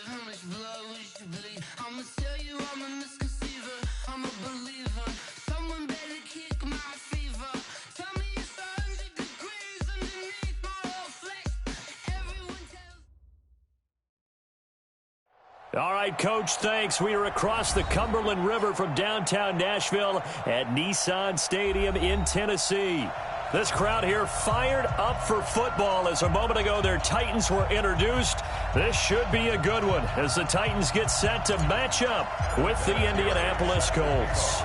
how much blood we should bleed. I'ma tell you I'm a misconceiver, I'm a believer. Someone better kick my fever. Tell me it's 100 degrees underneath my whole flesh. Everyone tells. All right, Coach, thanks. We are across the Cumberland River from downtown Nashville at Nissan Stadium in Tennessee. This crowd here fired up for football as a moment ago their Titans were introduced. This should be a good one as the Titans get set to match up with the Indianapolis Colts.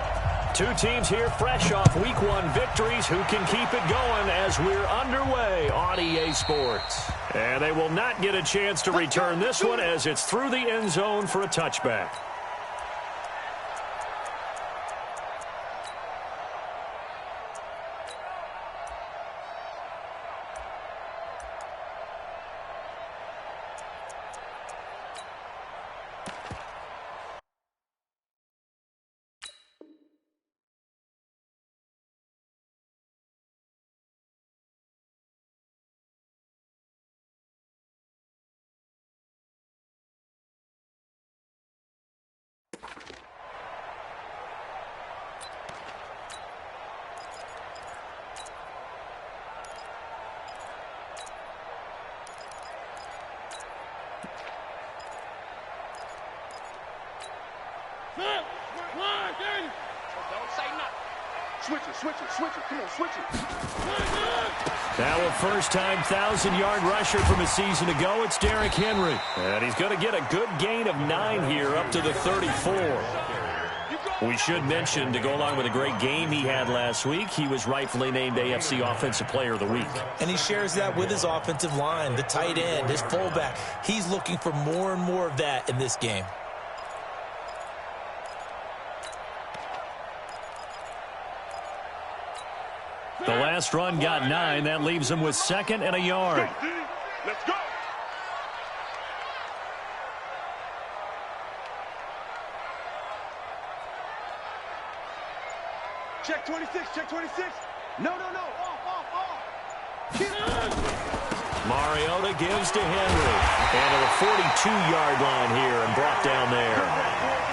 Two teams here fresh off Week 1 victories who can keep it going as we're underway on EA Sports. And they will not get a chance to return this one as it's through the end zone for a touchback. Switch it. Come on, switch it. Now a first-time 1,000-yard rusher from a season ago, it's Derrick Henry. And he's going to get a good gain of 9 here up to the 34. We should mention, to go along with a great game he had last week, he was rightfully named AFC Offensive Player of the Week. And he shares that with his offensive line, the tight end, his fullback. He's looking for more and more of that in this game. The last run got 9. That leaves him with 2nd and a yard. Let's go. Check 26. No. Off. Mariota gives to Henry. And to the 42-yard line here and brought down there.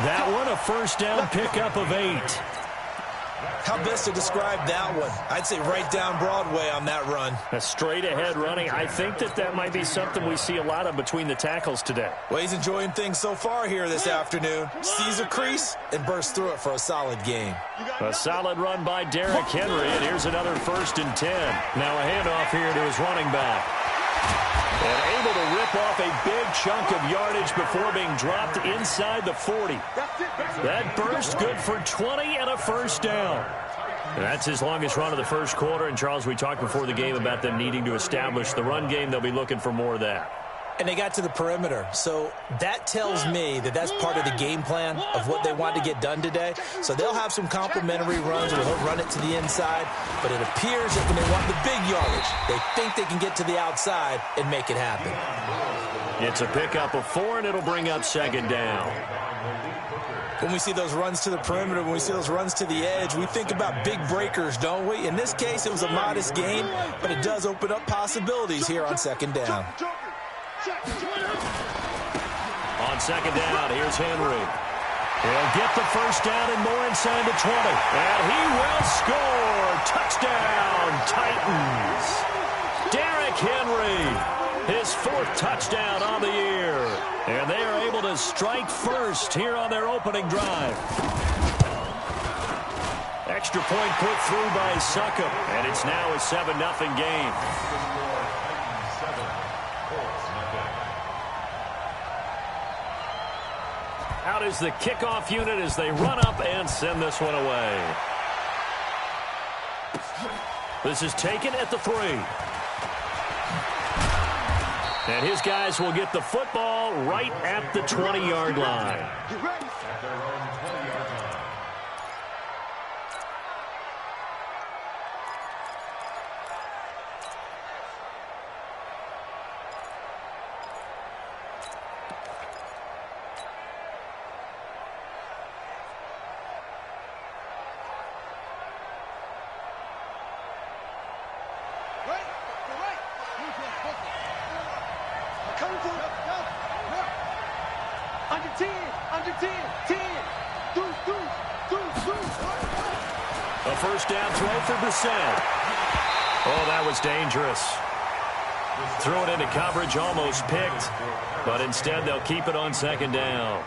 That one a first down pickup of 8. How best to describe that one? I'd say right down Broadway on that run. A straight-ahead running. I think that might be something we see a lot of between the tackles today. Well, he's enjoying things so far here this afternoon. Sees a crease and bursts through it for a solid game. A solid run by Derrick Henry, and here's another 1st and 10. Now a handoff here to his running back. And able to rip off a big chunk of yardage before being dropped inside the 40. That burst good for 20 and a first down. And that's his longest run of the first quarter. And, Charles, we talked before the game about them needing to establish the run game. They'll be looking for more of that. And they got to the perimeter. So that tells me that that's part of the game plan of what they want to get done today. So they'll have some complementary runs where they'll run it to the inside. But it appears that when they want the big yardage, they think they can get to the outside and make it happen. It's a pickup of 4, and it'll bring up 2nd down. When we see those runs to the perimeter, when we see those runs to the edge, we think about big breakers, don't we? In this case, it was a modest gain, but it does open up possibilities here on 2nd down. On 2nd down, here's Henry. He'll get the first down and more inside the 20. And he will score. Touchdown, Titans. Derrick Henry, his 4th touchdown on the year. And they are able to strike first here on their opening drive. Extra point put through by Succop. And it's now a 7-0 game. Out is the kickoff unit as they run up and send this one away. This is taken at the 3. And his guys will get the football right at the 20-yard line. under 10, 10. A first down throw for Brissett. Oh, that was dangerous. Threw it into coverage, almost picked, but instead they'll keep it on second down.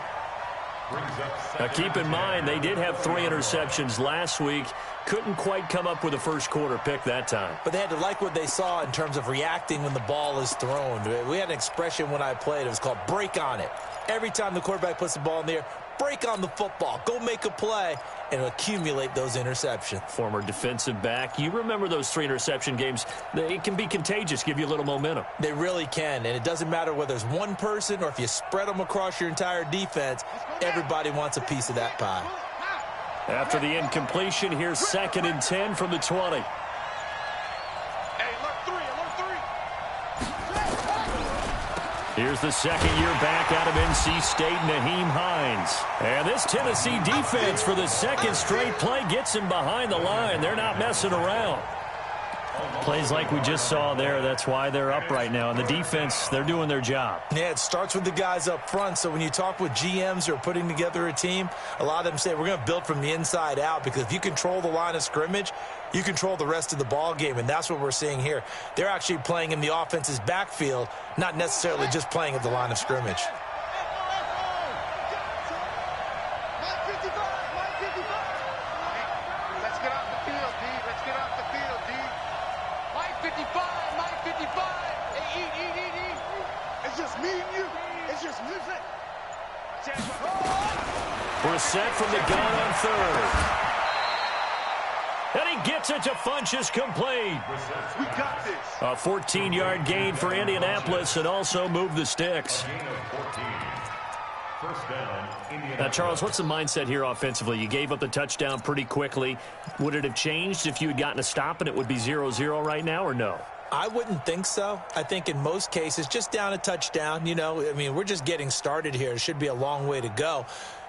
Now keep in mind, they did have 3 interceptions last week. Couldn't quite come up with a first quarter pick that time. But they had to like what they saw in terms of reacting when the ball is thrown. We had an expression when I played. It was called break on it. Every time the quarterback puts the ball in the air, break on the football. Go make a play and accumulate those interceptions. Former defensive back. You remember those 3 interception games. It can be contagious, give you a little momentum. They really can, and it doesn't matter whether it's one person or if you spread them across your entire defense. Everybody wants a piece of that pie. After the incompletion, here's 2nd and 10 from the 20. Here's the second-year back out of NC State, Nyheim Hines. And this Tennessee defense for the second straight play gets him behind the line. They're not messing around. Plays like we just saw there, that's why they're up right now. And the defense, they're doing their job. Yeah, it starts with the guys up front. So when you talk with GMs who are putting together a team, a lot of them say we're going to build from the inside out, because if you control the line of scrimmage, you control the rest of the ball game, and that's what we're seeing here. They're actually playing in the offense's backfield, not necessarily just playing at the line of scrimmage. Let's get off the field, D. Let's get off the field, D. Mike 55, Mike 55. Hey, eat. It's just me and you. It's just music. Brissett from the gun on 3rd. And he gets it to Funchess, complete. We got this. A 14-yard gain for Indianapolis, and also moved the sticks. Now, Charles, what's the mindset here offensively? You gave up the touchdown pretty quickly. Would it have changed if you had gotten a stop and it would be 0-0 right now, or no? I wouldn't think so. I think in most cases, just down a touchdown, we're just getting started here. It should be a long way to go.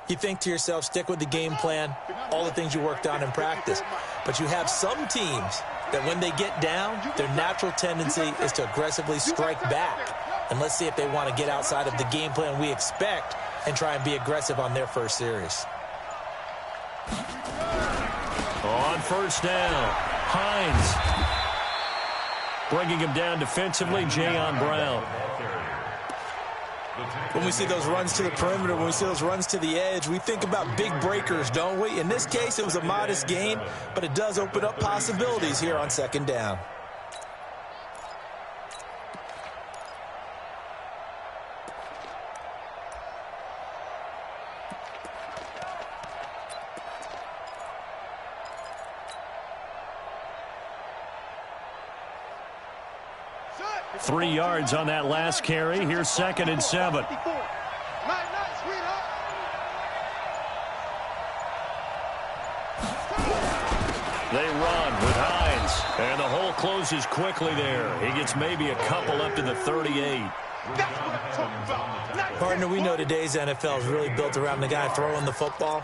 You think to yourself, stick with the game plan, all the things you worked on in practice. But you have some teams that when they get down, their natural tendency is to aggressively strike back. And let's see if they want to get outside of the game plan we expect and try and be aggressive on their first series. On first down, Hines. Bringing him down defensively, Jayon Brown. When we see those runs to the perimeter, when we see those runs to the edge, we think about big breakers, don't we? In this case, it was a modest gain, but it does open up possibilities here on second down. Three yards on that last carry. Here's 2nd and 7. They run with Hines, and the hole closes quickly there. He gets maybe a couple up to the 38. Partner, we know today's NFL is really built around the guy throwing the football.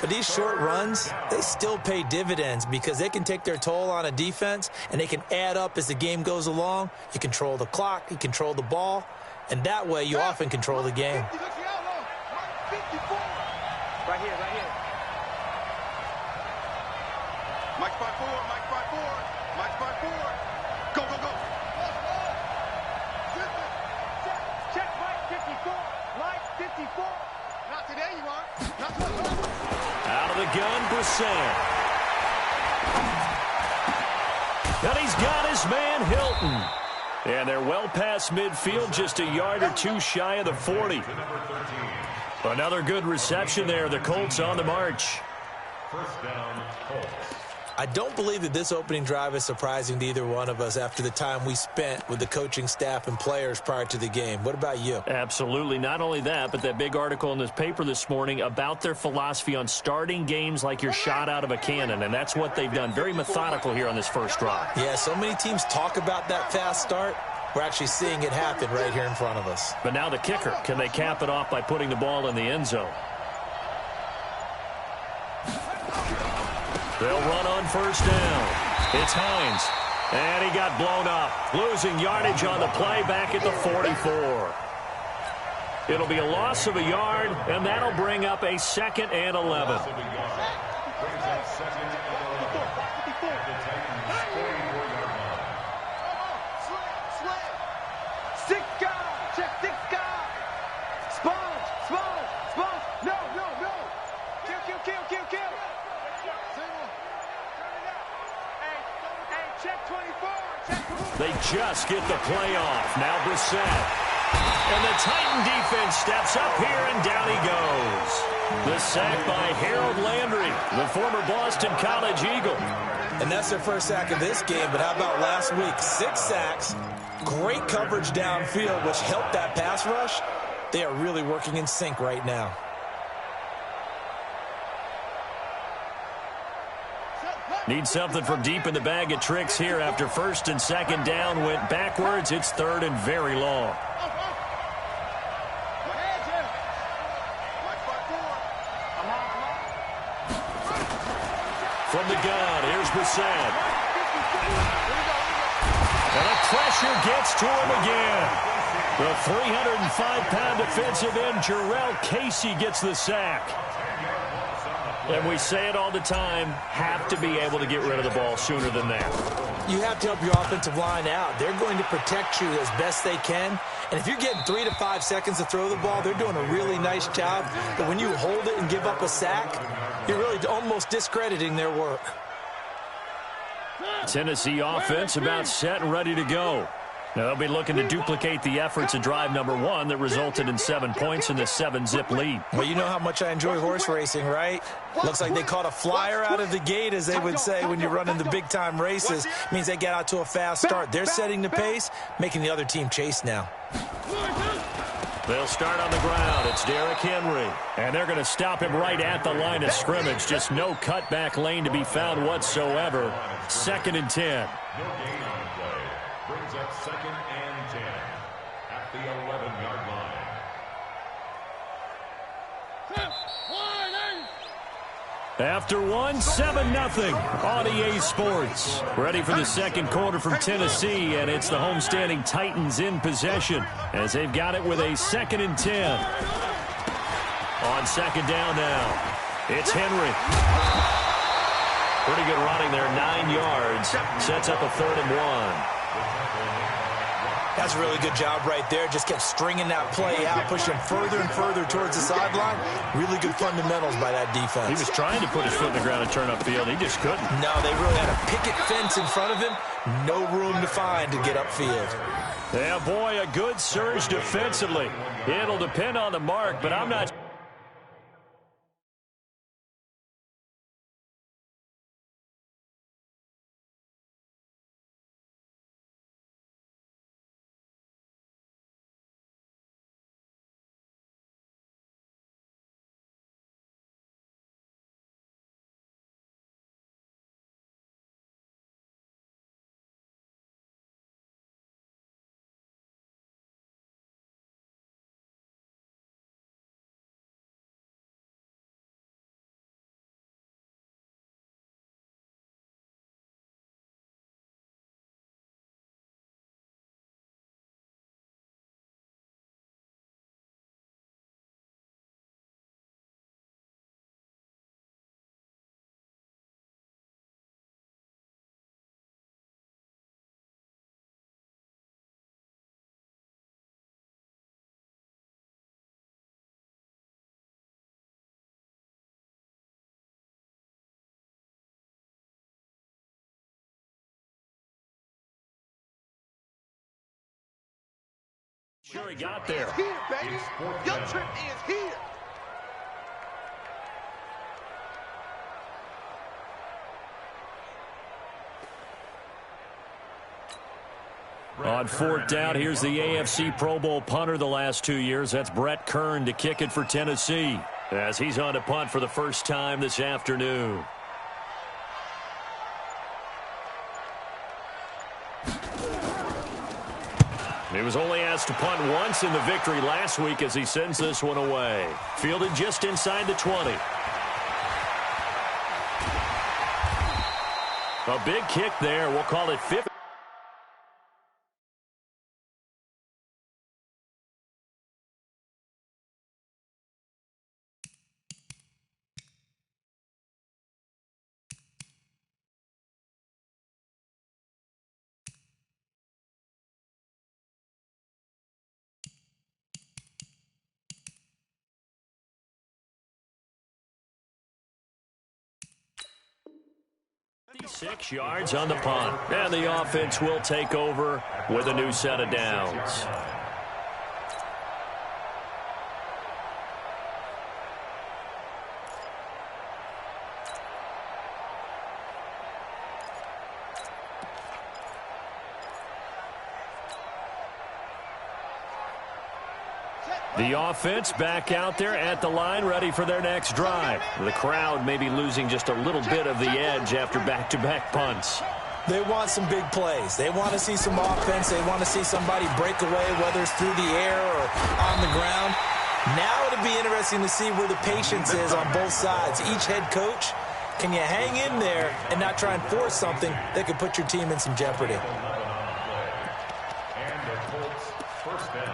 But these short runs, they still pay dividends because they can take their toll on a defense, and they can add up as the game goes along. You control the clock, you control the ball, and that way you often control the game. Right here. Mike 5-4, Mike 5-4, Mike 5-4. Go. Check Mike 54, Mike 54. Not today, you are. Not today. Out of the gun, Brissett. And he's got his man, Hilton. And they're well past midfield, just a yard or two shy of the 40. Another good reception there. The Colts on the march. First down, Colts. I don't believe that this opening drive is surprising to either one of us after the time we spent with the coaching staff and players prior to the game. What about you? Absolutely. Not only that, but that big article in this paper this morning about their philosophy on starting games like you're shot out of a cannon, and that's what they've done. Very methodical here on this first drive. Yeah, so many teams talk about that fast start. We're actually seeing it happen right here in front of us. But now the kicker. Can they cap it off by putting the ball in the end zone? They'll run on first down. It's Hines. And he got blown up. Losing yardage on the play back at the 44. It'll be a loss of a yard, and that'll bring up a 2nd and 11. They just get the play off. Now Brissett. And the Titan defense steps up here, and down he goes. The sack by Harold Landry, the former Boston College Eagle. And that's their first sack of this game, but how about last week? 6 sacks, great coverage downfield, which helped that pass rush. They are really working in sync right now. Need something from deep in the bag of tricks here after 1st and 2nd down went backwards. It's 3rd and very long. From the gun, here's Brissett. And the pressure gets to him again. The 305-pound defensive end, Jarrell Casey, gets the sack. And we say it all the time, have to be able to get rid of the ball sooner than that. You have to help your offensive line out. They're going to protect you as best they can. And if you're getting 3 to 5 seconds to throw the ball, they're doing a really nice job. But when you hold it and give up a sack, you're really almost discrediting their work. Tennessee offense about set and ready to go. Now they'll be looking to duplicate the efforts of drive number 1 that resulted in 7 points in the 7-zip lead. Well, you know how much I enjoy horse racing, right? Looks like they caught a flyer out of the gate, as they would say when you're running the big-time races. Means they get out to a fast start. They're setting the pace, making the other team chase now. They'll start on the ground. It's Derrick Henry. And they're going to stop him right at the line of scrimmage. Just no cutback lane to be found whatsoever. 2nd and 10. Brings up 2nd and 10 at the 11-yard line. After 1, 7-0 on EA Sports. Ready for the 2nd quarter from Tennessee, and it's the homestanding Titans in possession as they've got it with a 2nd and 10. On 2nd down now, it's Henry. Pretty good running there, 9 yards. Sets up a 3rd and 1. That's a really good job right there. Just kept stringing that play out, pushing further and further towards the sideline. Really good fundamentals by that defense. He was trying to put his foot in the ground and turn upfield. He just couldn't. No, they really had a picket fence in front of him. No room to find to get upfield. Yeah, boy, a good surge defensively. It'll depend on the mark, but I'm not... Sure he got there. It's here, baby. Your trip is here. On 4th down, here's the AFC Pro Bowl punter the last 2 years. That's Brett Kern to kick it for Tennessee, as he's on to punt for the first time this afternoon. He was only asked to punt once in the victory last week as he sends this one away. Fielded just inside the 20. A big kick there. We'll call it 50. 6 yards on the punt. And the offense will take over with a new set of downs. The offense back out there at the line, ready for their next drive. The crowd may be losing just a little bit of the edge after back-to-back punts. They want some big plays. They want to see some offense. They want to see somebody break away, whether it's through the air or on the ground. Now it'll be interesting to see where the patience is on both sides. Each head coach, can you hang in there and not try and force something that could put your team in some jeopardy? And the Colts first down.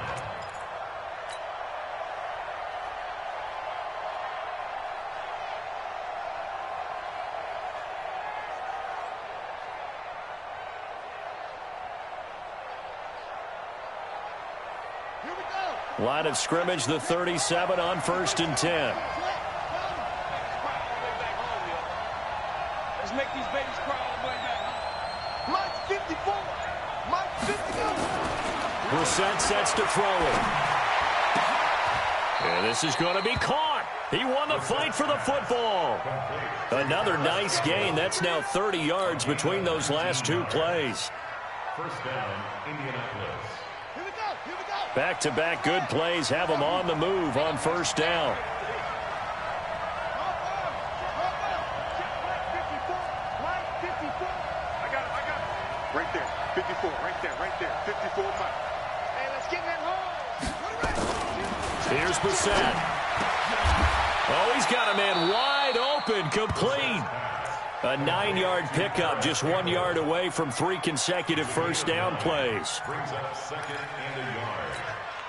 Line of scrimmage, the 37 on 1st and 10. Let's make these babies cry all the way back. Mike's 54. Mike's 54. Brissett sets to throw it. And this is going to be caught. He won the fight for the football. Another nice gain. That's now 30 yards between those last two plays. First down, Indianapolis. Back-to-back good plays have them on the move on 1st down. Right there, 54, right there, 54 Mike. Hey, let's get that home. Here's Brissett. Oh, he's got a man wide open, complete. A 9-yard pickup, just 1 yard away from 3 consecutive first down plays. Brings up 2nd and a yard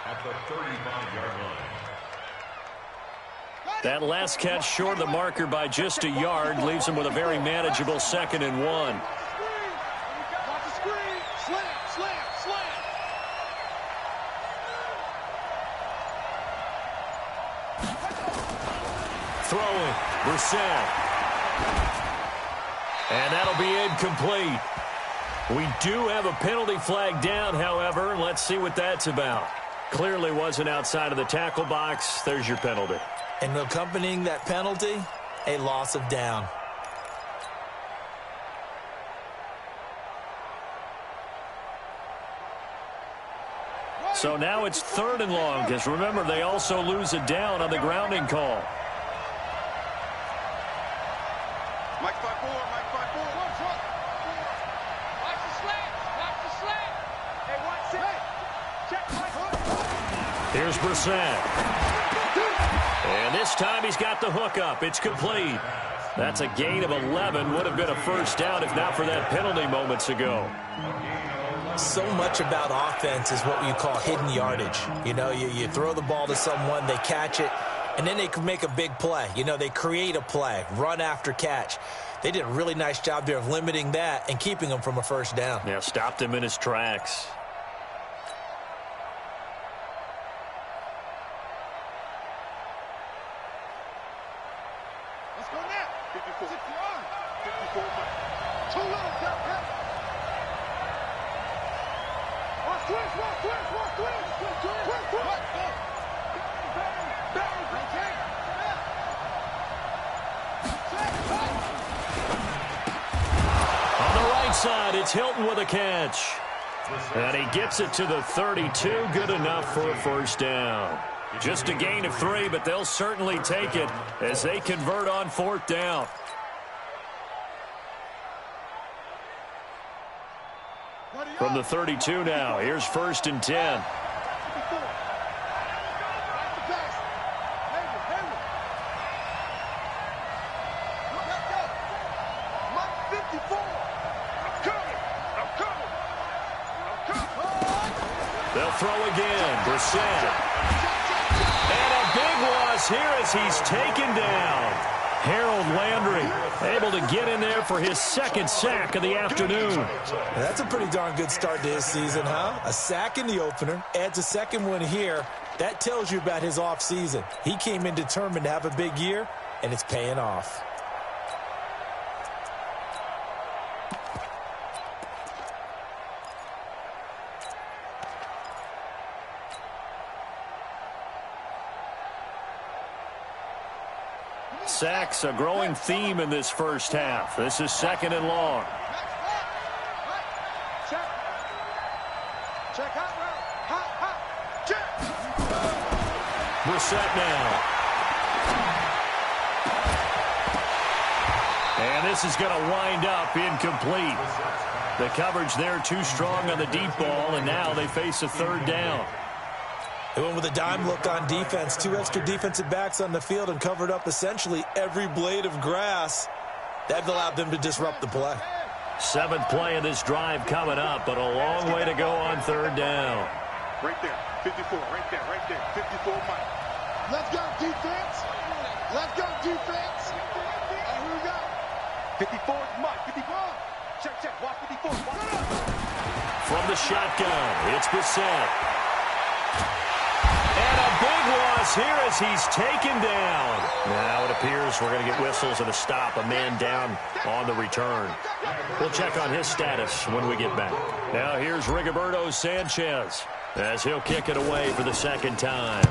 at the 35-yard line. That last catch short of the marker by just a yard leaves him with a very manageable 2nd and 1. Watch the screen. Slam, slam, slam. Throwing, Brissett. And that'll be incomplete. We do have a penalty flag down, however. Let's see what that's about. Clearly wasn't outside of the tackle box. There's your penalty. And accompanying that penalty, a loss of down. So now it's 3rd and long, because remember, they also lose a down on the grounding call. Mike 5-4, Mike 5-4. Watch the slant, watch the slant. Hey, watch it. Check Mike. Here's Brissett. And this time he's got the hook up. It's complete. That's a gain of 11. Would have been a first down if not for that penalty moments ago. So much about offense is what you call hidden yardage. You know, you throw the ball to someone, they catch it, and then they can make a big play. You know, they create a play, run after catch. They did a really nice job there of limiting that and keeping him from a first down. Yeah, stopped him in his tracks. Let's go now. 54. 54 Mike. Too little, Cal. Watch twist, watch twist, watch twist. Twist, twist. On the right side, it's Hilton with a catch. And he gets it to the 32. Good enough for a first down. Just a gain of 3, but they'll certainly take it as they convert on 4th down. From the 32 now, here's 1st and 10. They'll throw again. Brissett. And a big loss here as he's taken down. Harold Landry able to get in there for his 2nd sack of the afternoon. That's a pretty darn good start to his season, huh? A sack in the opener, adds a 2nd one here. That tells you about his offseason. He came in determined to have a big year, and it's paying off. Sacks, a growing theme in this first half. This is 2nd and long. Check hot route. Hot. Check. Brissett now. And this is going to wind up incomplete. The coverage there too strong on the deep ball, and now they face a 3rd down. They went with a dime look on defense. 2 extra defensive backs on the field and covered up essentially every blade of grass. That allowed them to disrupt the play. 7th play of this drive coming up, but a long way to go on 3rd down. Right there. 54. Right there. 54, Mike. Let's go, defense. Let's go, defense. And here we go. 54 is Mike. 54. Check. Walk 54. From the shotgun, it's Brissett. And a big loss here as he's taken down. Now it appears we're going to get whistles and a stop. A man down on the return. We'll check on his status when we get back. Now here's Rigoberto Sanchez as he'll kick it away for the 2nd time.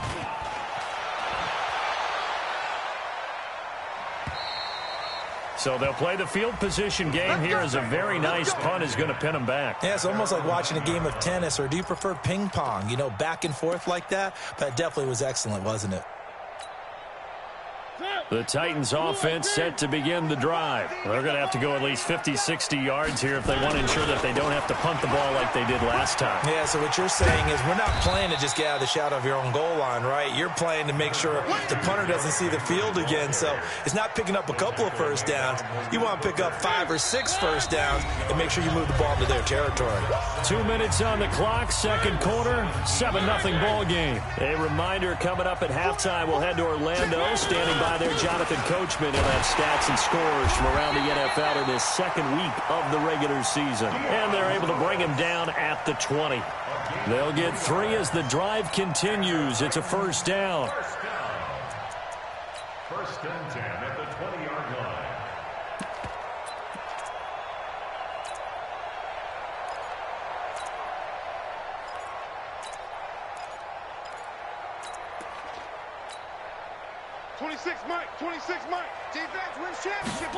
So they'll play the field position game here as a very nice punt is going to pin them back. Yeah, it's almost like watching a game of tennis, or do you prefer ping pong? You know, back and forth like that? That definitely was excellent, wasn't it? The Titans offense set to begin the drive. They're going to have to go at least 50, 60 yards here if they want to ensure that they don't have to punt the ball like they did last time. Yeah, so what you're saying is we're not playing to just get out of the shadow of your own goal line, right? You're playing to make sure the punter doesn't see the field again. So it's not picking up a couple of first downs. You want to pick up 5 or 6 first downs and make sure you move the ball into their territory. 2 minutes on the clock, 2nd quarter, 7-0 ball game. A reminder coming up at halftime, we'll head to Orlando. Standing by there, Jonathan Coachman. He'll have stats and scores from around the NFL in this 2nd week of the regular season. And they're able to bring him down at the 20. They'll get 3 as the drive continues. It's a 1st down. 1st and 10 at the 20-yard line. Mike. Defense wins championship.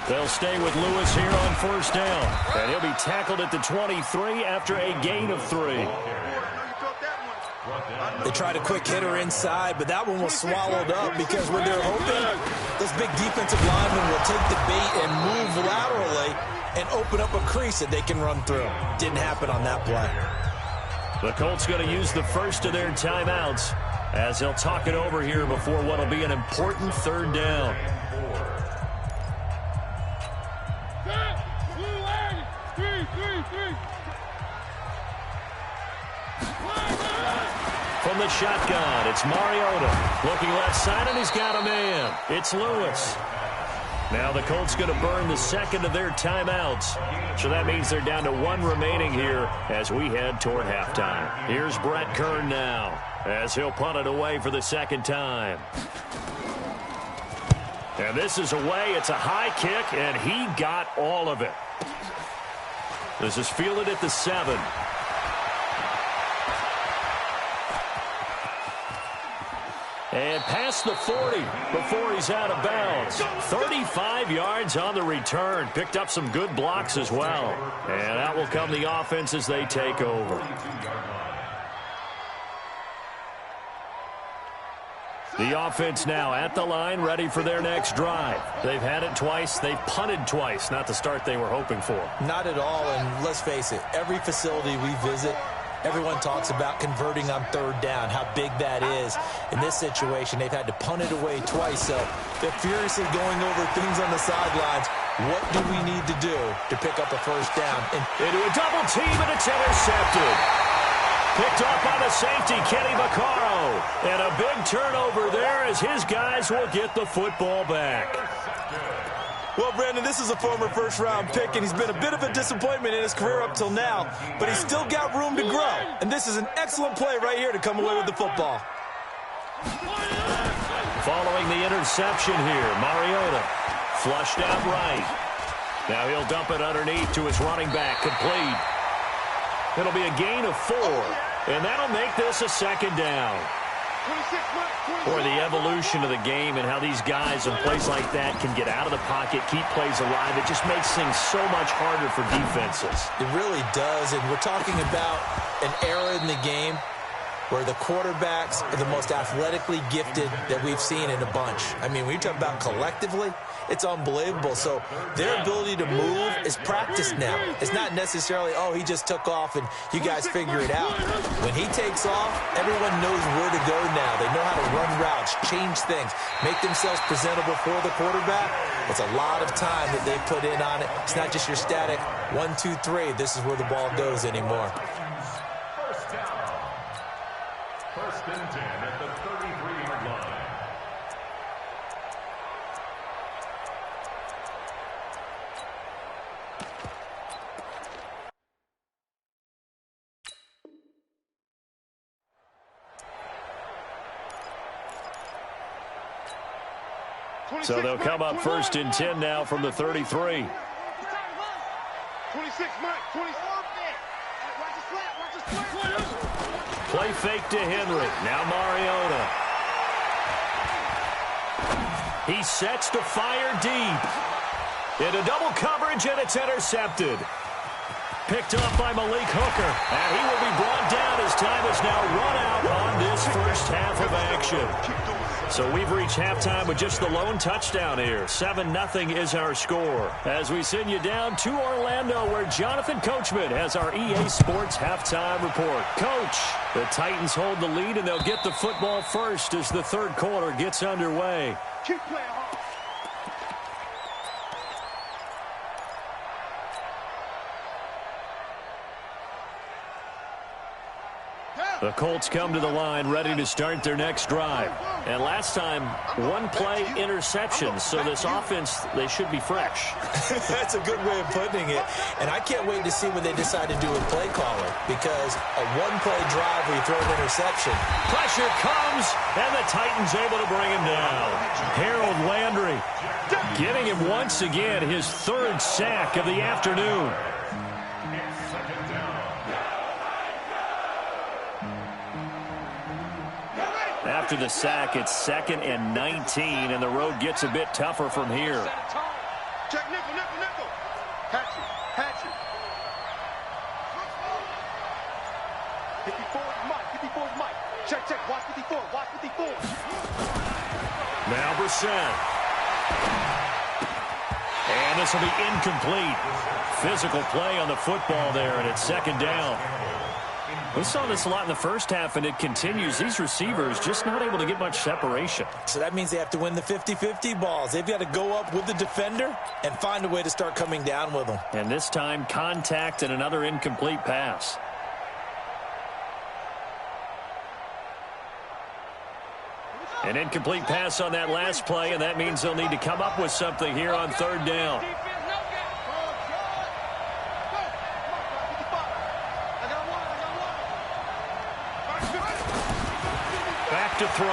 They'll stay with Lewis here on 1st down. And he'll be tackled at the 23 after a gain of 3. They tried a quick hitter inside, but that one was swallowed up because when they're hoping, those big defensive linemen will take the bait and move laterally and open up a crease that they can run through. Didn't happen on that play. The Colts going to use the first of their timeouts as they'll talk it over here before what will be an important 3rd down. From the shotgun, it's Mariota. Looking left side, and he's got a man. It's Lewis. Now the Colts going to burn the 2nd of their timeouts. So that means they're down to 1 remaining here as we head toward halftime. Here's Brett Kern now as he'll punt it away for the 2nd time. And this is away. It's a high kick, and he got all of it. This is fielded at the 7. And past the 40 before he's out of bounds. 35 yards on the return. Picked up some good blocks as well. And out will come the offense as they take over. The offense now at the line, ready for their next drive. They've had it twice. They've punted twice. Not the start they were hoping for. Not at all, and let's face it, every facility we visit, everyone talks about converting on 3rd down, how big that is. In this situation, they've had to punt it away twice, so they're furiously going over things on the sidelines. What do we need to do to pick up a 1st down? Into a double team, and it's intercepted. Picked off by the safety, Kenny Vaccaro. And a big turnover there as his guys will get the football back. Well, Brandon, this is a former 1st-round pick, and he's been a bit of a disappointment in his career up till now. But he's still got room to grow. And this is an excellent play right here to come away with the football. Following the interception here, Mariota flushed out right. Now he'll dump it underneath to his running back, complete. It'll be a gain of 4, and that'll make this a 2nd down. Or the evolution of the game and how these guys in plays like that can get out of the pocket, keep plays alive. It just makes things so much harder for defenses. It really does, and we're talking about an era in the game where the quarterbacks are the most athletically gifted that we've seen in a bunch. I mean, when you talk about collectively, it's unbelievable. So their ability to move is practiced now. It's not necessarily, oh, he just took off and you guys figure it out. When he takes off, everyone knows where to go now. They know how to run routes, change things, make themselves presentable for the quarterback. It's a lot of time that they put in on it. It's not just your static 1, 2, 3. This is where the ball goes anymore. First down. First and 10 at the 33-yard line. So they'll come up first and 10 now from the 33. 26, Mike. 24. Play fake to Henry. Now Mariota. He sets to fire deep. Into double coverage, and it's intercepted. Picked up by Malik Hooker. And he will be brought down as time is now run out on this first half of action. So we've reached halftime with just the lone touchdown here. 7-0 is our score. As we send you down to Orlando, where Jonathan Coachman has our EA Sports halftime report. Coach, the Titans hold the lead, and they'll get the football first as the third quarter gets underway. Keep playing hard. The Colts come to the line ready to start their next drive. And last time, one play interception. So this offense, they should be fresh. That's a good way of putting it. And I can't wait to see what they decide to do with play caller, because a one-play drive where you throw an interception. Pressure comes, and the Titans able to bring him down. Harold Landry getting him once again his third sack of the afternoon. After the sack, it's 2nd and 19, and the road gets a bit tougher from here. Check nickel. Hatch it. 54 is Mike. Check. Watch 54. Now Brissett. And this will be incomplete. Physical play on the football there, and it's 2nd down. We saw this a lot in the first half, and it continues. These receivers just not able to get much separation. So that means they have to win the 50-50 balls. They've got to go up with the defender and find a way to start coming down with them. And this time, contact and another incomplete pass. An incomplete pass on that last play, and that means they'll need to come up with something here on 3rd down. Back to throw.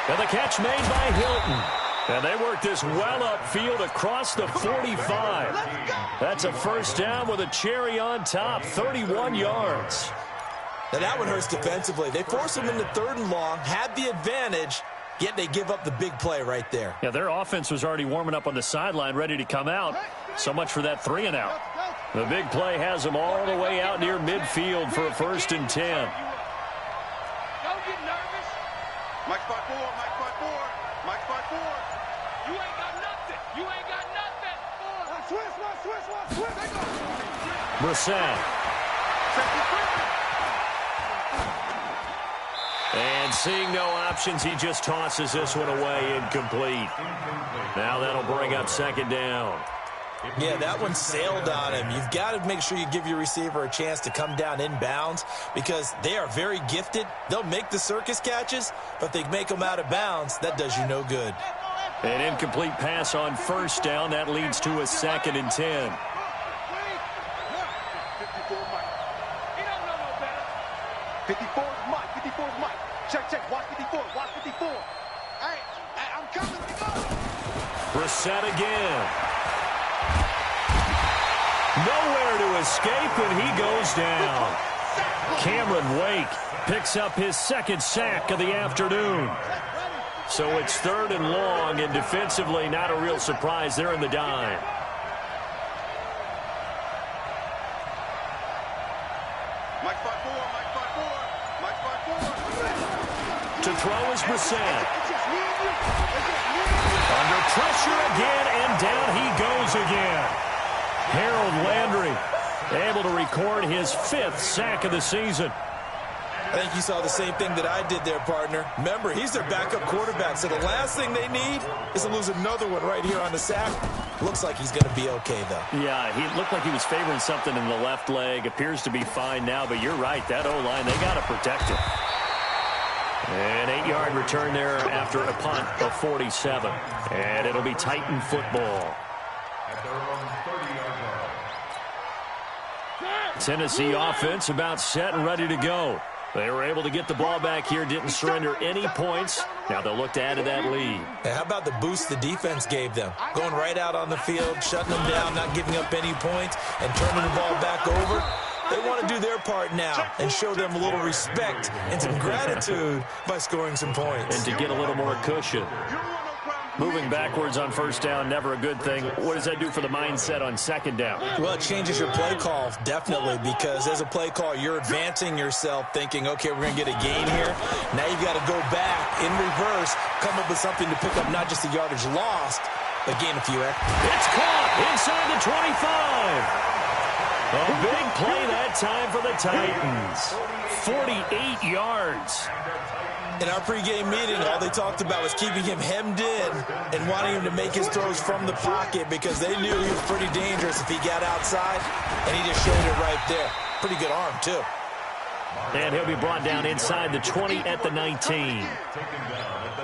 And the catch made by Hilton. And they work this well upfield across the 45. That's a first down with a cherry on top, 31 yards. Now that one hurts defensively. They force them into 3rd and long, had the advantage, yet they give up the big play right there. Yeah, their offense was already warming up on the sideline, ready to come out. So much for that 3 and out. The big play has them all the way out near midfield for a 1st and 10. Mike spot 4. You ain't got nothing. Switch. Brissett. And seeing no options, he just tosses this one away, incomplete. Now that'll bring up 2nd down. Yeah, that one sailed on him. You've got to make sure you give your receiver a chance to come down inbounds, because they are very gifted. They'll make the circus catches, but if they make them out of bounds, that does you no good. An incomplete pass on 1st down. That leads to a 2nd and 10. 54 Mike. He don't know no better. 54 is Mike. Check. Watch 54. Hey, I'm coming. Brissett again. Nowhere to escape, and he goes down. Cameron Wake picks up his second sack of the afternoon. So it's 3rd and long, and defensively not a real surprise. They're in the dime. To throw is Brissett. Under pressure again, and down he goes again. Harold Landry able to record his 5th sack of the season. I think you saw the same thing that I did there, partner. Remember, he's their backup quarterback, so the last thing they need is to lose another one right here on the sack. Looks like he's going to be okay, though. Yeah, he looked like he was favoring something in the left leg. Appears to be fine now, but you're right. That O-line, they got to protect him. An 8-yard return there after a punt of 47. And it'll be Titan football. At their own 30-yard line. Tennessee offense about set and ready to go. They were able to get the ball back here, didn't surrender any points. Now they'll look to add to that lead. Hey, how about the boost the defense gave them? Going right out on the field, shutting them down, not giving up any points, and turning the ball back over. They want to do their part now and show them a little respect and some gratitude by scoring some points. And to get a little more cushion. Moving backwards on first down, never a good thing. What does that do for the mindset on second down? Well, it changes your play call, definitely, because as a play call, you're advancing yourself thinking, okay, we're going to get a gain here. Now you've got to go back in reverse, come up with something to pick up not just the yardage lost, but gain a few extra. It's caught inside the 25. A big play that time for the Titans. 48 yards. In our pregame meeting, all they talked about was keeping him hemmed in and wanting him to make his throws from the pocket because they knew he was pretty dangerous if he got outside, and he just showed it right there. Pretty good arm, too. And he'll be brought down inside the 20 at the 19.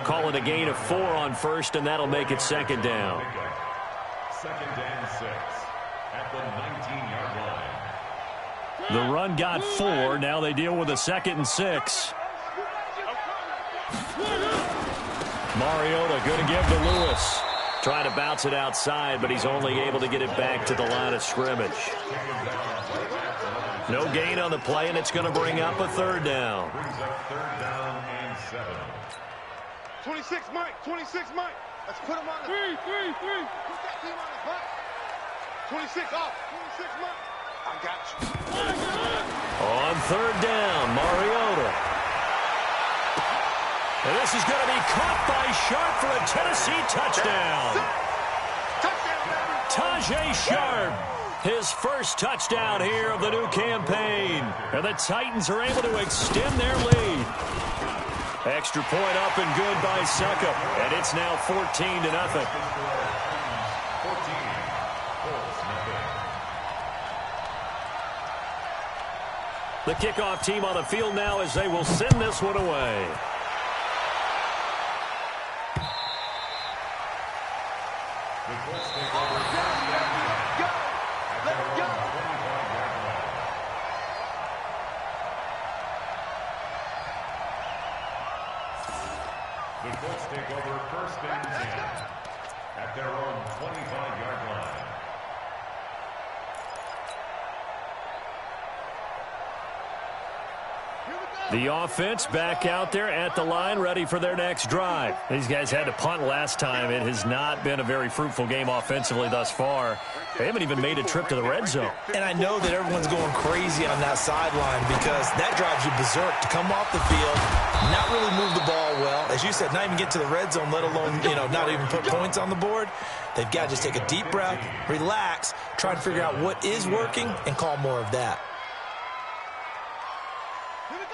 Call it a gain of 4 on first, and that'll make it second down. 2nd and 6 at the 19-yard line. The run got 4. Now they deal with a 2nd and 6. Mariota going to give to Lewis. Trying to bounce it outside, but he's only able to get it back to the line of scrimmage. No gain on the play, and it's going to bring up a 3rd down. Brings up 3rd down and 7. 26, Mike. 26, Mike. Let's put him on the... Three. Put that team on his butt. 26 off. 26, Mike. I got you. On 3rd down, Mariota. And this is going to be caught by Sharp for a Tennessee touchdown. Tajay Sharp, his first touchdown here of the new campaign. And the Titans are able to extend their lead. Extra point up and good by Suckup. And it's now 14-0. 14. Colts, nothing. The kickoff team on the field now as they will send this one away. The Colts take over 1st down. Go! Let's go! 25-yard line. The Colts take over 1st and 10 at their own 25-yard line. The offense back out there at the line, ready for their next drive. These guys had to punt last time. It has not been a very fruitful game offensively thus far. They haven't even made a trip to the red zone. And I know that everyone's going crazy on that sideline because that drives you berserk to come off the field, not really move the ball well. As you said, not even get to the red zone, let alone, not even put points on the board. They've got to just take a deep breath, relax, try to figure out what is working, and call more of that.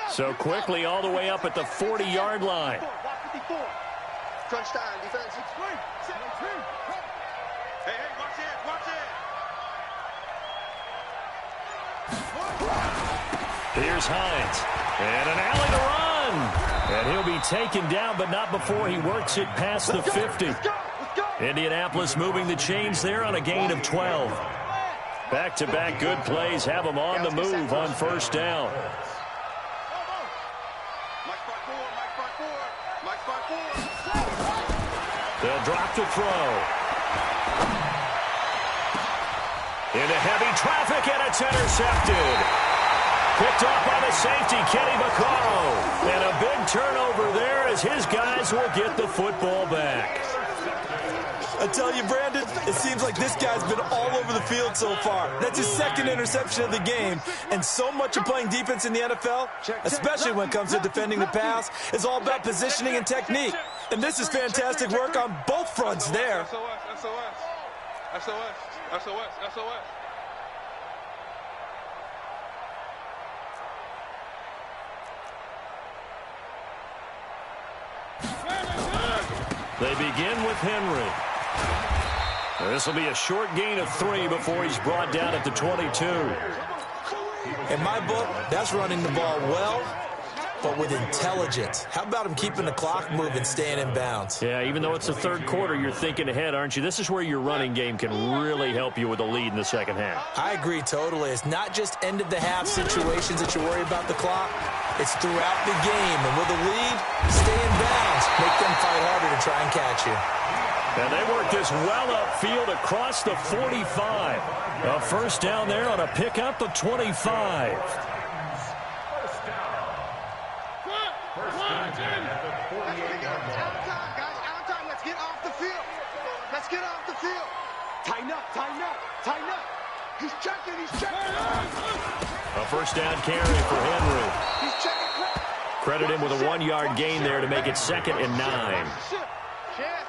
So quickly all the way up at the 40-yard line. Crunch time, defense. Hey, watch it. Here's Hines. And an alley to run. And he'll be taken down, but not before he works it past the 50. Let's go. Indianapolis moving the chains there on a gain of 12. Back-to-back good plays have them on the move on first down. They'll drop to throw. Into heavy traffic, and it's intercepted. Picked off by the safety, Kenny Vaccaro. And a big turnover there as his guys will get the football back. I tell you, Brandon, it seems like this guy's been all over the field so far. That's his second interception of the game. And so much of playing defense in the NFL, especially when it comes to defending the pass, is all about positioning and technique. And this is fantastic work on both fronts there. SOS. They begin with Henry. This will be a short gain of 3 before he's brought down at the 22. In my book, that's running the ball well, but with intelligence. How about him keeping the clock moving, staying in bounds? Yeah, even though it's the third quarter, you're thinking ahead, aren't you? This is where your running game can really help you with a lead in the second half. I agree totally. It's not just end-of-the-half situations that you worry about the clock. It's throughout the game. And with a lead, stay in bounds. Make them fight harder to try and catch you. And they work this well upfield across the 45. A first down there on a pickup of 25. First and 10 at the 48-yard line. Out of time, guys. Out of time. Let's get off the field. Let's get off the field. Tighten up. He's checking. A first down carry for Henry. He's checking. Credit him with a 1-yard gain there to make it 2nd and 9.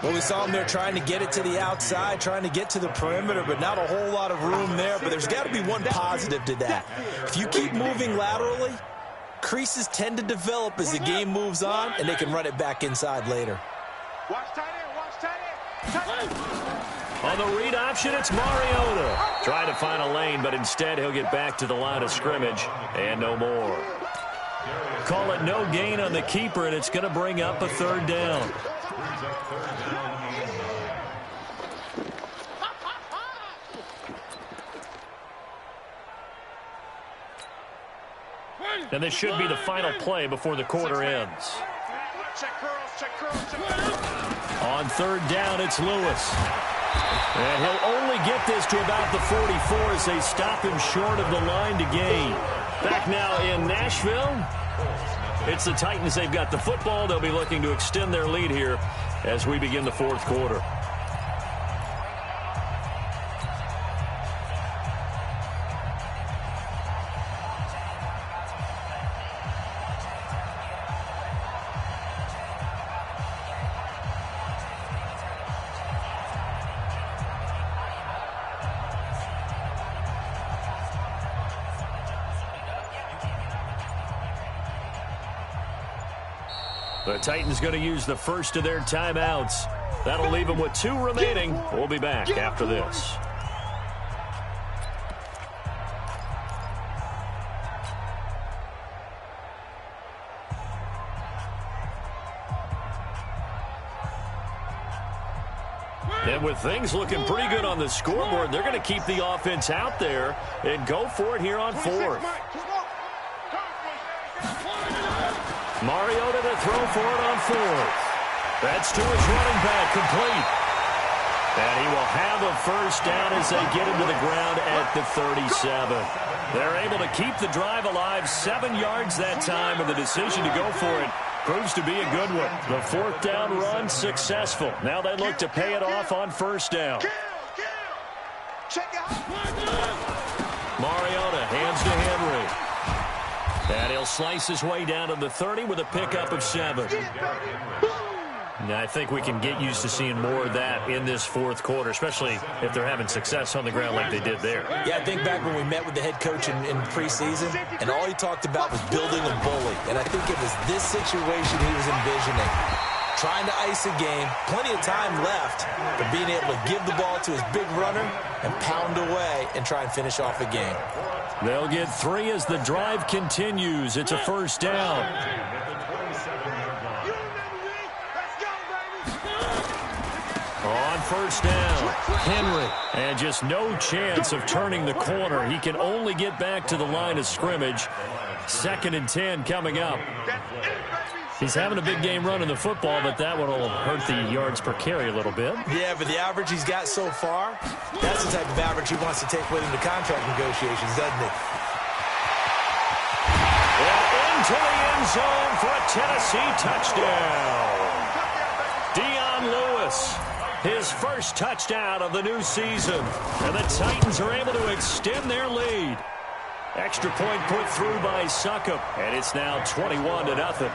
Well, we saw him there trying to get it to the outside, trying to get to the perimeter, but not a whole lot of room there. But there's got to be one positive to that. If you keep moving laterally, creases tend to develop as the game moves on, and they can run it back inside later. Watch tight end. On the read option, it's Mariota. Trying to find a lane, but instead he'll get back to the line of scrimmage and no more. Call it no gain on the keeper, and it's going to bring up a 3rd down. And this should be the final play before the quarter ends. Check curls. On 3rd down, it's Lewis. And he'll only get this to about the 44 as they stop him short of the line to gain. Back now in Nashville. It's the Titans. They've got the football. They'll be looking to extend their lead here as we begin the 4th quarter. The Titans going to use the first of their timeouts. That'll leave them with 2 remaining. We'll be back after this. And with things looking pretty good on the scoreboard, they're going to keep the offense out there and go for it here on 4th. Mariota to throw for it on 4th. That's to his running back, complete. And he will have a first down as they get him to the ground at the 37. They're able to keep the drive alive, 7 yards that time, and the decision to go for it proves to be a good one. The 4th down run successful. Now they look to pay it off on 1st down. Check out. Mariota hands to Henry. And he'll slice his way down to the 30 with a pickup of 7. Now, I think we can get used to seeing more of that in this 4th quarter, especially if they're having success on the ground like they did there. Yeah, I think back when we met with the head coach in preseason, and all he talked about was building a bully. And I think it was this situation he was envisioning. Trying to ice a game, plenty of time left, but being able to give the ball to his big runner and pound away and try and finish off a game. They'll get 3 as the drive continues. It's a first down. On first down, Henry. And just no chance of turning the corner. He can only get back to the line of scrimmage. 2nd and 10 coming up. He's having a big game running the football, but that one will hurt the yards per carry a little bit. Yeah, but the average he's got so far, that's the type of average he wants to take with him to contract negotiations, doesn't he? into the end zone for a Tennessee touchdown. Dion Lewis, his first touchdown of the new season. And the Titans are able to extend their lead. Extra point put through by Succop, and it's now 21-0.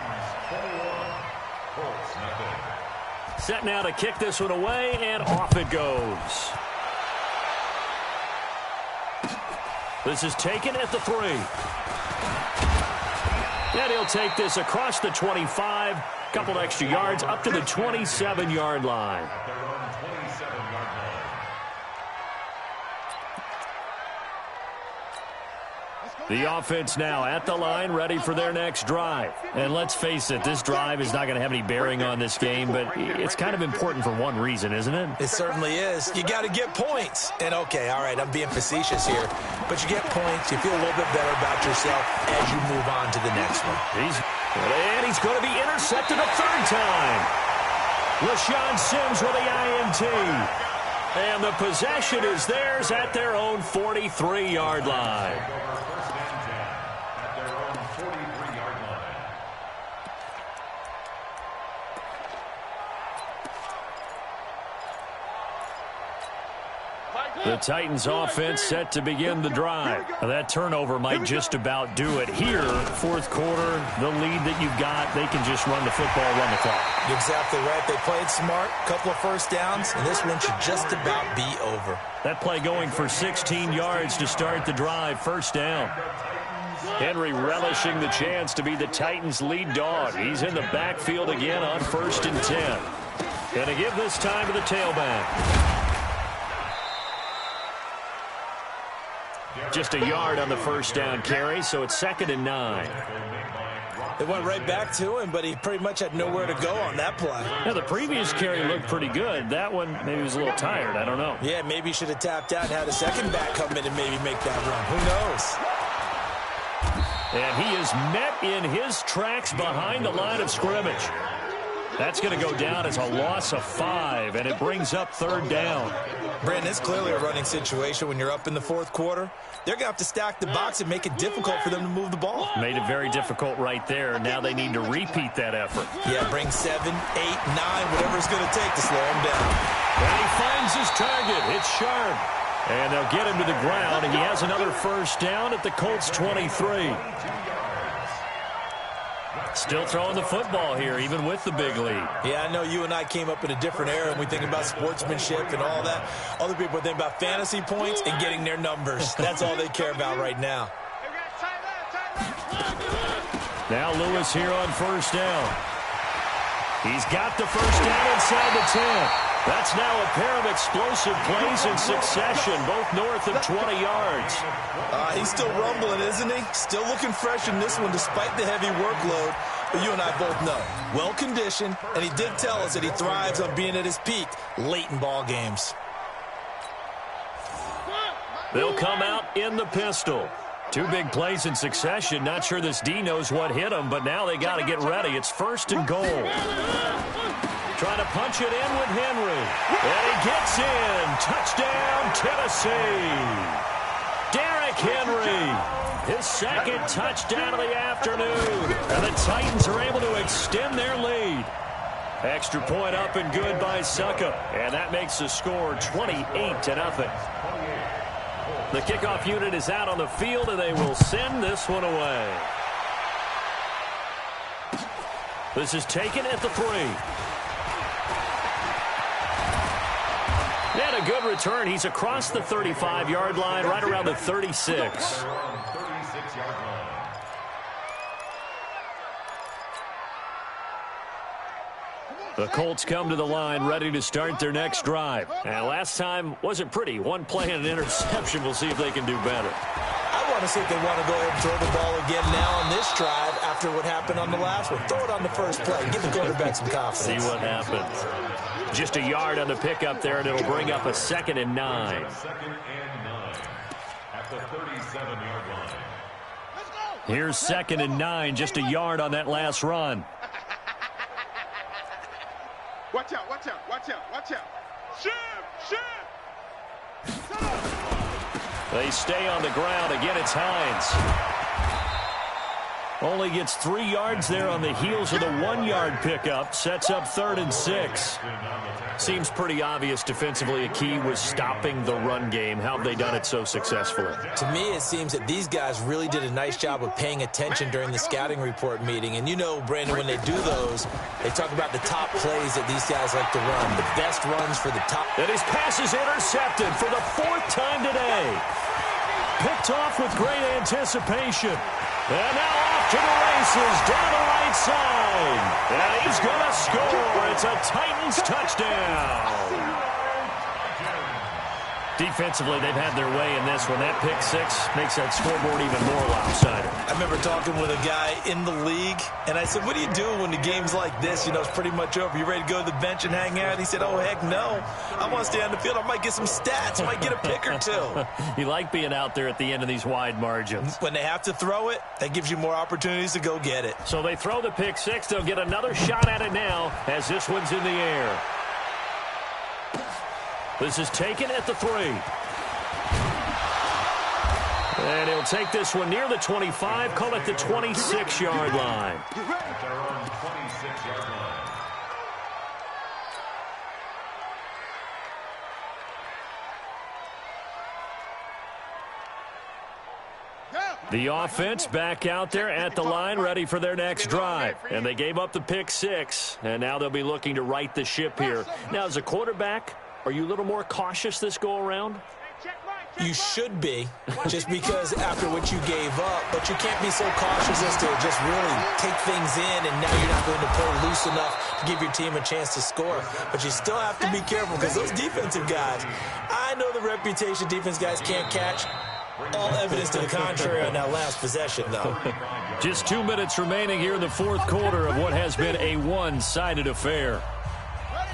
Set now to kick this one away, and off it goes. This is taken at the 3. And he'll take this across the 25, couple extra yards up to the 27-yard line. The offense now at the line, ready for their next drive. And let's face it, this drive is not going to have any bearing on this game, but it's kind of important for one reason, isn't it? It certainly is. You got to get points. And, okay, all right, I'm being facetious here, but you get points, you feel a little bit better about yourself as you move on to the next one. He's going to be intercepted a third time. LaShawn Sims with the INT. And the possession is theirs at their own 43-yard line. The Titans offense set to begin the drive. Now, that turnover might just about do it. Here, fourth quarter, the lead that you've got, they can just run the football, run the clock. Exactly right. They played smart, couple of first downs, and this one should just about be over. That play going for 16 yards to start the drive, first down. Henry relishing the chance to be the Titans' lead dog. He's in the backfield again on 1st and 10. And to give this time to the tailback. Just a yard on the first down carry, so it's 2nd and 9. They went right back to him, but he pretty much had nowhere to go on that play. Yeah, the previous carry looked pretty good. That one maybe was a little tired. I don't know. Yeah, maybe he should have tapped out and had a second back come in and maybe make that run. Who knows? And he is met in his tracks behind the line of scrimmage. That's going to go down as a loss of 5, and it brings up 3rd down. Brandon, it's clearly a running situation when you're up in the fourth quarter. They're going to have to stack the box and make it difficult for them to move the ball. Made it very difficult right there. Now they need to repeat that effort. Yeah, bring 7, 8, 9, whatever it's going to take to slow him down. And he finds his target. It's Sharp. And they'll get him to the ground, and he has another first down at the Colts 23. Still throwing the football here, even with the big lead. Yeah, I know you and I came up in a different era, and we think about sportsmanship and all that. Other people think about fantasy points and getting their numbers. That's all they care about right now. Now Lewis here on first down. He's got the first down inside the 10. That's now a pair of explosive plays in succession, both north of 20 yards. He's still rumbling, isn't he? Still looking fresh in this one despite the heavy workload. But you and I both know, well-conditioned, and he did tell us that he thrives on being at his peak late in ball games. They'll come out in the pistol. 2 big plays in succession. Not sure this D knows what hit him, but now they got to get ready. It's 1st and goal. Trying to punch it in with Henry. And he gets in. Touchdown, Tennessee. Derrick Henry. His 2nd touchdown of the afternoon. And the Titans are able to extend their lead. Extra point up and good by Succop. And that makes the score 28-0. The kickoff unit is out on the field, and they will send this one away. This is taken at the 3. And a good return. He's across the 35-yard line, right around the 36. The Colts come to the line ready to start their next drive. And last time wasn't pretty. 1 play and an interception. We'll see if they can do better. I want to see if they want to go ahead and throw the ball again now on this drive after what happened on the last one. Throw it on the first play. Give the quarterback some confidence. See what happens. Just a yard on the pickup there, and it'll bring up a 2nd and 9. 2nd and 9 at the 37-yard line. Here's 2nd and 9, just a yard on that last run. Watch out, watch out, watch out, watch out. Shoot! They stay on the ground. Again, it's Hines. Only gets 3 yards there on the heels of the 1-yard pickup. Sets up 3rd and 6. Seems pretty obvious defensively a key was stopping the run game. How have they done it so successfully? To me, it seems that these guys really did a nice job of paying attention during the scouting report meeting. And you know, Brandon, when they do those, they talk about the top plays that these guys like to run, the best runs for the top. And his pass is intercepted for the 4th time today. Picked off with great anticipation. And now off to the races, down the right side. And he's going to score. It's a Titans touchdown. Defensively, they've had their way in this one. That pick 6 makes that scoreboard even more lopsided. I remember talking with a guy in the league, and I said, what do you do when the game's like this? You know, it's pretty much over. You ready to go to the bench and hang out? He said, oh, heck no. I want to stay on the field. I might get some stats. I might get a pick or 2. You like being out there at the end of these wide margins. When they have to throw it, that gives you more opportunities to go get it. So they throw the pick 6. They'll get another shot at it now as this one's in the air. This is taken at the 3. And he'll take this one near the 25, call it the 26-yard line. The offense back out there at the line, ready for their next drive. And they gave up the pick 6, and now they'll be looking to right the ship here. Now, as a quarterback, are you a little more cautious this go-around? You should be, just because after what you gave up, but you can't be so cautious as to just really take things in, and now you're not going to play loose enough to give your team a chance to score. But you still have to be careful because those defensive guys, I know the reputation defense guys can't catch. All evidence to the contrary on that last possession, though. Just 2 minutes remaining here in the 4th quarter of what has been a one-sided affair.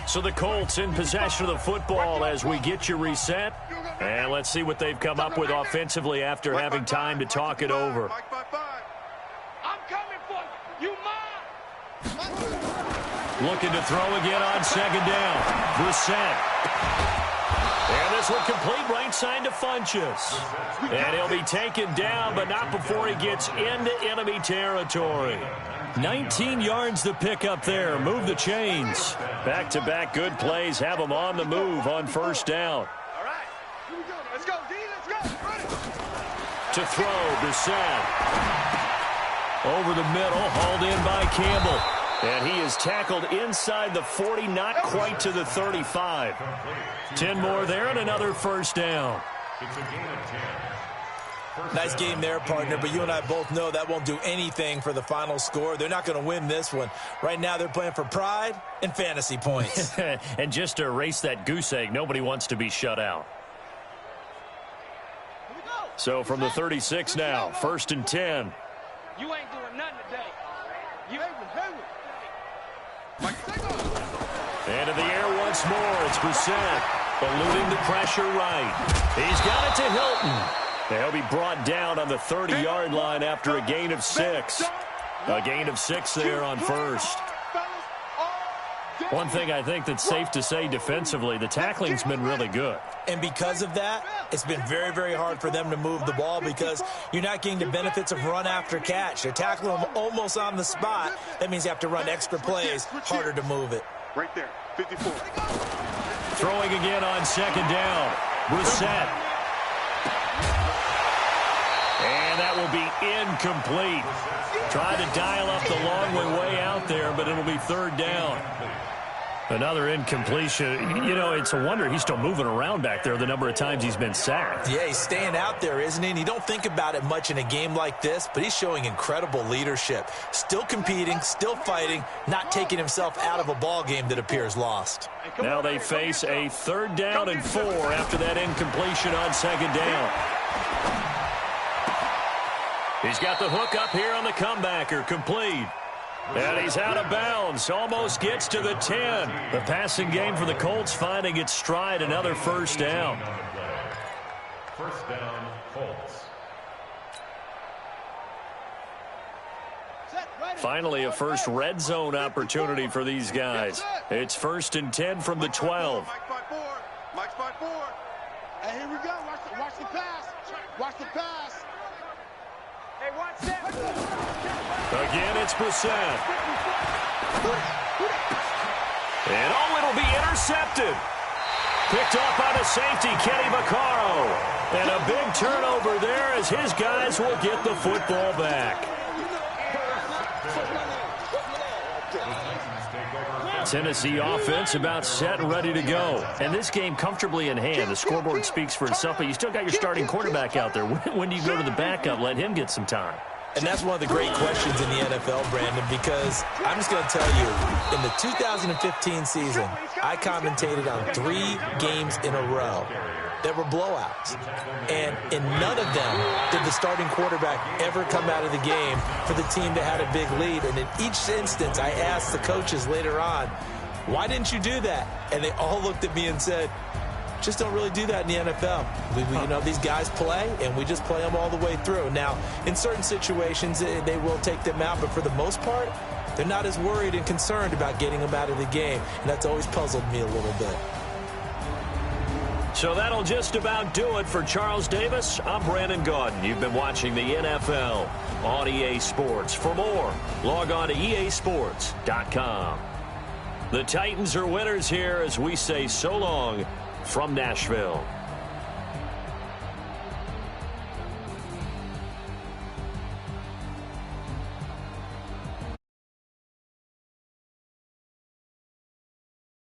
So the Colts in possession of the football as we get you reset. And let's see what they've come up with offensively after having time to talk it over. I'm coming for you. You mine. Looking to throw again on 2nd down. Brissett. And this one complete right side to Funchess. And he'll be taken down, but not before he gets into enemy territory. 19 yards to pick up there. Move the chains. Back-to-back good plays. Have them on the move on 1st down. All right. Here we go. Let's go, D. Let's go. Ready. To throw, Brissett. Over the middle, hauled in by Campbell. And he is tackled inside the 40, not quite to the 35. 10 more there and another 1st down. It's a gain of 10. Nice game there, partner, but you and I both know that won't do anything for the final score. They're not going to win this one. Right now, they're playing for pride and fantasy points. And just to erase that goose egg, nobody wants to be shut out. So from the 36 now, 1st and 10. You ain't doing nothing today. You ain't And in the air once more, it's Brissett. Eluding the pressure right. He's got it to Hilton. He'll be brought down on the 30-yard line after a gain of 6. A gain of 6 there on 1st. One thing I think that's safe to say defensively, the tackling's been really good. And because of that, it's been very, very hard for them to move the ball because you're not getting the benefits of run after catch. They're tackling them almost on the spot. That means you have to run extra plays, harder to move it. right there, 54. Throwing again on 2nd down. Brissett. And that will be incomplete. Tried to dial up the long way out there, but it'll be 3rd down. Another incompletion. You know, it's a wonder he's still moving around back there the number of times he's been sacked. Yeah, he's staying out there, isn't he? And you don't think about it much in a game like this, but he's showing incredible leadership. Still competing, still fighting, not taking himself out of a ball game that appears lost. Now they face a 3rd down and 4 after that incompletion on 2nd down. He's got the hook up here on the comebacker, complete. And he's out of bounds, almost gets to the 10. The passing game for the Colts finding its stride, another 1st down. 1st down, Colts. Finally, a first red zone opportunity for these guys. It's 1st and 10 from the 12. Mike's by 4. Hey, here we go. Watch the pass. Watch the pass. Hey, watch that. Again, it's Brissett. And it'll be intercepted. Picked up by the safety, Kenny Vaccaro. And a big turnover there as his guys will get the football back. Tennessee offense about set and ready to go. And this game comfortably in hand. The scoreboard speaks for itself, but you still got your starting quarterback out there. When do you go to the backup, let him get some time? And that's one of the great questions in the NFL, Brandon, because I'm just going to tell you, in the 2015 season, I commentated on 3 games in a row that were blowouts. And in none of them did the starting quarterback ever come out of the game for the team that had a big lead. And in each instance, I asked the coaches later on, why didn't you do that? And they all looked at me and said, just don't really do that in the NFL. You know, these guys play, and we just play them all the way through. Now, in certain situations, they will take them out, but for the most part, they're not as worried and concerned about getting them out of the game, and that's always puzzled me a little bit. So that'll just about do it for Charles Davis. I'm Brandon Gaudin. You've been watching the NFL on EA Sports. For more, log on to easports.com. The Titans are winners here as we say so long from Nashville.